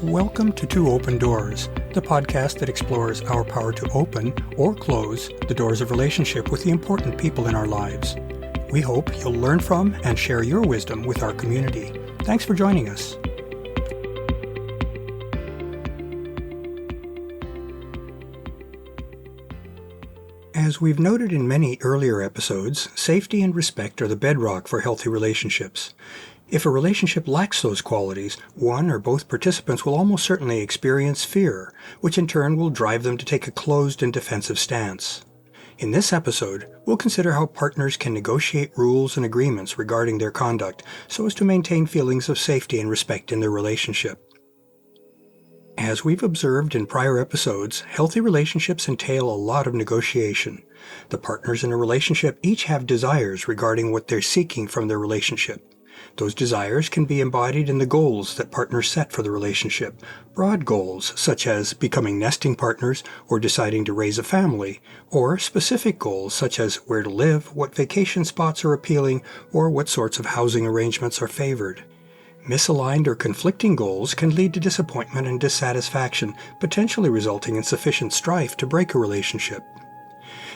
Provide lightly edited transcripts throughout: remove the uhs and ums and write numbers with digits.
Welcome to Two Open Doors, the podcast that explores our power to open or close the doors of relationship with the important people in our lives. We hope you'll learn from and share your wisdom with our community. Thanks for joining us. As we've noted in many earlier episodes, safety and respect are the bedrock for healthy relationships. If a relationship lacks those qualities, one or both participants will almost certainly experience fear, which in turn will drive them to take a closed and defensive stance. In this episode, we'll consider how partners can negotiate rules and agreements regarding their conduct so as to maintain feelings of safety and respect in their relationship. As we've observed in prior episodes, healthy relationships entail a lot of negotiation. The partners in a relationship each have desires regarding what they're seeking from their relationship. Those desires can be embodied in the goals that partners set for the relationship. Broad goals, such as becoming nesting partners or deciding to raise a family, or specific goals such as where to live, what vacation spots are appealing, or what sorts of housing arrangements are favored. Misaligned or conflicting goals can lead to disappointment and dissatisfaction, potentially resulting in sufficient strife to break a relationship.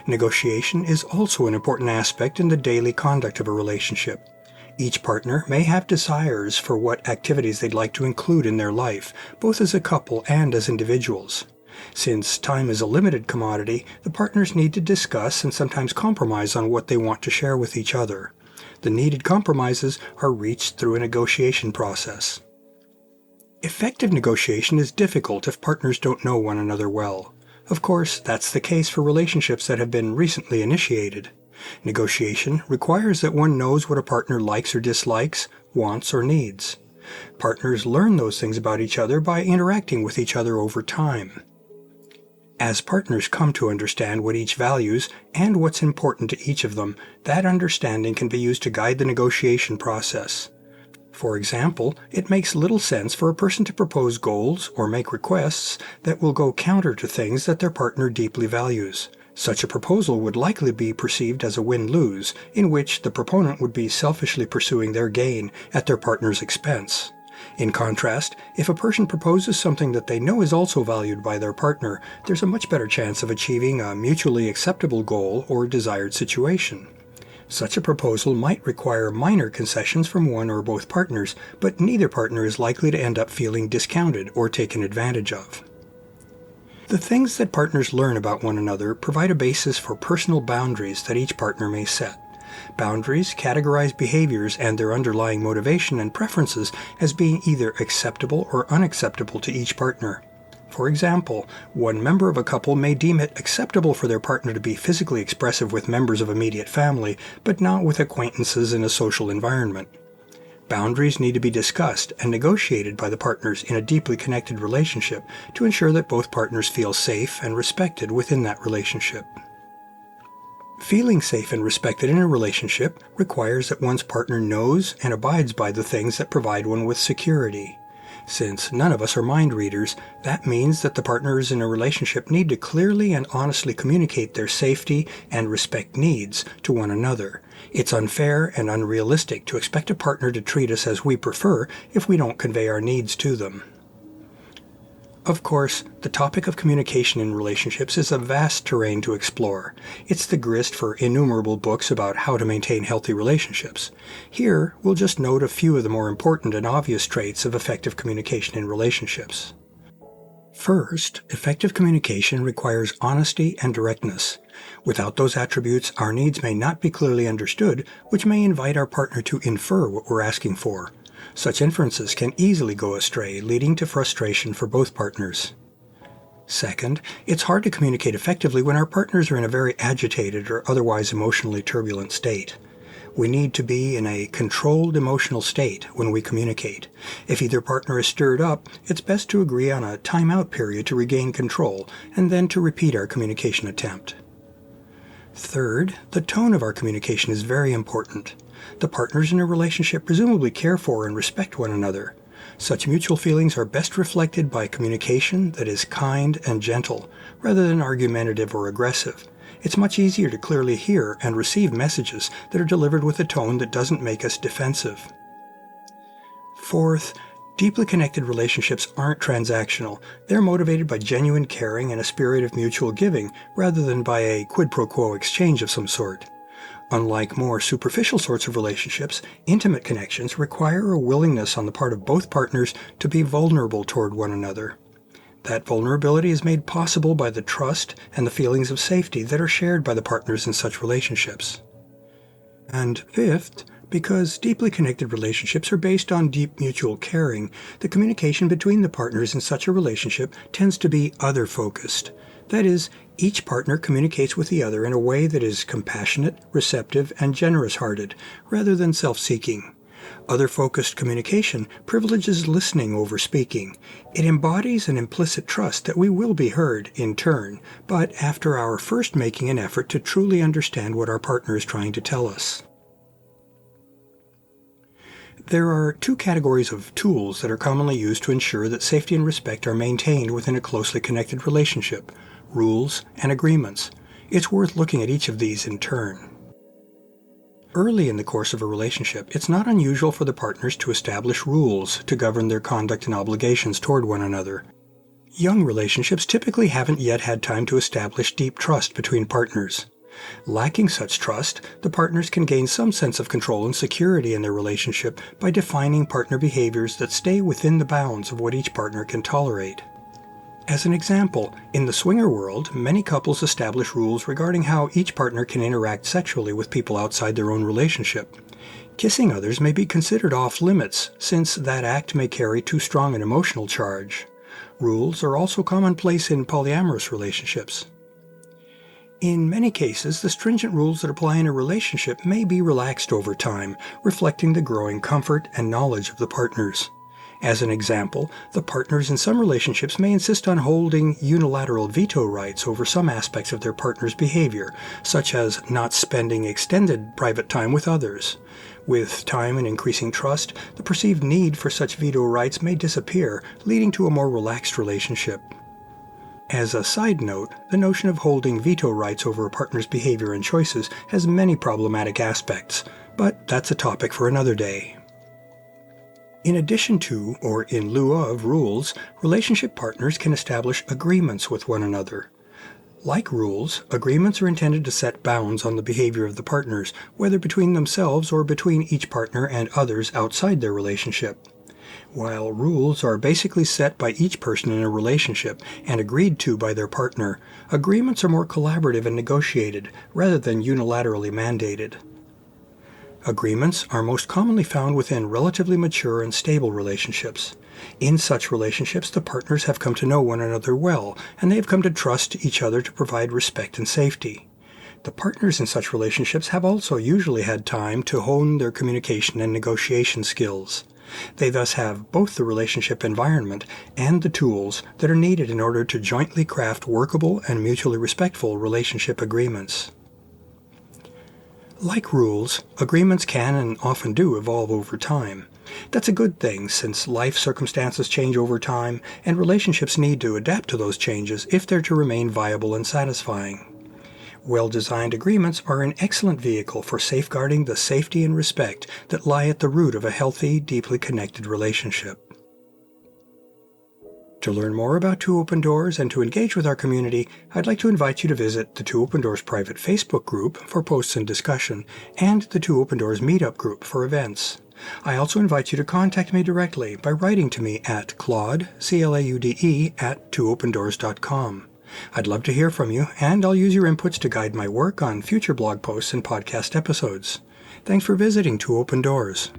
Negotiation is also an important aspect in the daily conduct of a relationship. Each partner may have desires for what activities they'd like to include in their life, both as a couple and as individuals. Since time is a limited commodity, the partners need to discuss and sometimes compromise on what they want to share with each other. The needed compromises are reached through a negotiation process. Effective negotiation is difficult if partners don't know one another well. Of course, that's the case for relationships that have been recently initiated. Negotiation requires that one knows what a partner likes or dislikes, wants or needs. Partners learn those things about each other by interacting with each other over time. As partners come to understand what each values and what's important to each of them, that understanding can be used to guide the negotiation process. For example, it makes little sense for a person to propose goals or make requests that will go counter to things that their partner deeply values. Such a proposal would likely be perceived as a win-lose, in which the proponent would be selfishly pursuing their gain at their partner's expense. In contrast, if a person proposes something that they know is also valued by their partner, there's a much better chance of achieving a mutually acceptable goal or desired situation. Such a proposal might require minor concessions from one or both partners, but neither partner is likely to end up feeling discounted or taken advantage of. The things that partners learn about one another provide a basis for personal boundaries that each partner may set. Boundaries categorize behaviors and their underlying motivation and preferences as being either acceptable or unacceptable to each partner. For example, one member of a couple may deem it acceptable for their partner to be physically expressive with members of immediate family, but not with acquaintances in a social environment. Boundaries need to be discussed and negotiated by the partners in a deeply connected relationship to ensure that both partners feel safe and respected within that relationship. Feeling safe and respected in a relationship requires that one's partner knows and abides by the things that provide one with security. Since none of us are mind readers, that means that the partners in a relationship need to clearly and honestly communicate their safety and respect needs to one another. It's unfair and unrealistic to expect a partner to treat us as we prefer if we don't convey our needs to them. Of course, the topic of communication in relationships is a vast terrain to explore. It's the grist for innumerable books about how to maintain healthy relationships. Here, we'll just note a few of the more important and obvious traits of effective communication in relationships. First, effective communication requires honesty and directness. Without those attributes, our needs may not be clearly understood, which may invite our partner to infer what we're asking for. Such inferences can easily go astray, leading to frustration for both partners. Second, it's hard to communicate effectively when our partners are in a very agitated or otherwise emotionally turbulent state. We need to be in a controlled emotional state when we communicate. If either partner is stirred up, it's best to agree on a timeout period to regain control, and then to repeat our communication attempt. Third, the tone of our communication is very important. The partners in a relationship presumably care for and respect one another. Such mutual feelings are best reflected by communication that is kind and gentle, rather than argumentative or aggressive. It's much easier to clearly hear and receive messages that are delivered with a tone that doesn't make us defensive. Fourth, Deeply connected relationships aren't transactional. They're motivated by genuine caring and a spirit of mutual giving, rather than by a quid pro quo exchange of some sort. Unlike more superficial sorts of relationships, intimate connections require a willingness on the part of both partners to be vulnerable toward one another. That vulnerability is made possible by the trust and the feelings of safety that are shared by the partners in such relationships. And fifth, because deeply connected relationships are based on deep mutual caring, the communication between the partners in such a relationship tends to be other-focused. That is, each partner communicates with the other in a way that is compassionate, receptive, and generous-hearted, rather than self-seeking. Other-focused communication privileges listening over speaking. It embodies an implicit trust that we will be heard in turn, but after our first making an effort to truly understand what our partner is trying to tell us. There are two categories of tools that are commonly used to ensure that safety and respect are maintained within a closely connected relationship: rules and agreements. It's worth looking at each of these in turn. Early in the course of a relationship, it's not unusual for the partners to establish rules to govern their conduct and obligations toward one another. Young relationships typically haven't yet had time to establish deep trust between partners. Lacking such trust, the partners can gain some sense of control and security in their relationship by defining partner behaviors that stay within the bounds of what each partner can tolerate. As an example, in the swinger world, many couples establish rules regarding how each partner can interact sexually with people outside their own relationship. Kissing others may be considered off-limits, since that act may carry too strong an emotional charge. Rules are also commonplace in polyamorous relationships. In many cases, the stringent rules that apply in a relationship may be relaxed over time, reflecting the growing comfort and knowledge of the partners. As an example, the partners in some relationships may insist on holding unilateral veto rights over some aspects of their partner's behavior, such as not spending extended private time with others. With time and increasing trust, the perceived need for such veto rights may disappear, leading to a more relaxed relationship. As a side note, the notion of holding veto rights over a partner's behavior and choices has many problematic aspects, but that's a topic for another day. In addition to, or in lieu of, rules, relationship partners can establish agreements with one another. Like rules, agreements are intended to set bounds on the behavior of the partners, whether between themselves or between each partner and others outside their relationship. While rules are basically set by each person in a relationship and agreed to by their partner, agreements are more collaborative and negotiated, rather than unilaterally mandated. Agreements are most commonly found within relatively mature and stable relationships. In such relationships, the partners have come to know one another well, and they have come to trust each other to provide respect and safety. The partners in such relationships have also usually had time to hone their communication and negotiation skills. They thus have both the relationship environment and the tools that are needed in order to jointly craft workable and mutually respectful relationship agreements. Like rules, agreements can and often do evolve over time. That's a good thing, since life circumstances change over time, and relationships need to adapt to those changes if they're to remain viable and satisfying. Well-designed agreements are an excellent vehicle for safeguarding the safety and respect that lie at the root of a healthy, deeply connected relationship. To learn more about Two Open Doors and to engage with our community, I'd like to invite you to visit the Two Open Doors private Facebook group for posts and discussion, and the Two Open Doors meetup group for events. I also invite you to contact me directly by writing to me at Claude, C-L-A-U-D-E, at twoopendoors.com. I'd love to hear from you, and I'll use your inputs to guide my work on future blog posts and podcast episodes. Thanks for visiting Two Open Doors.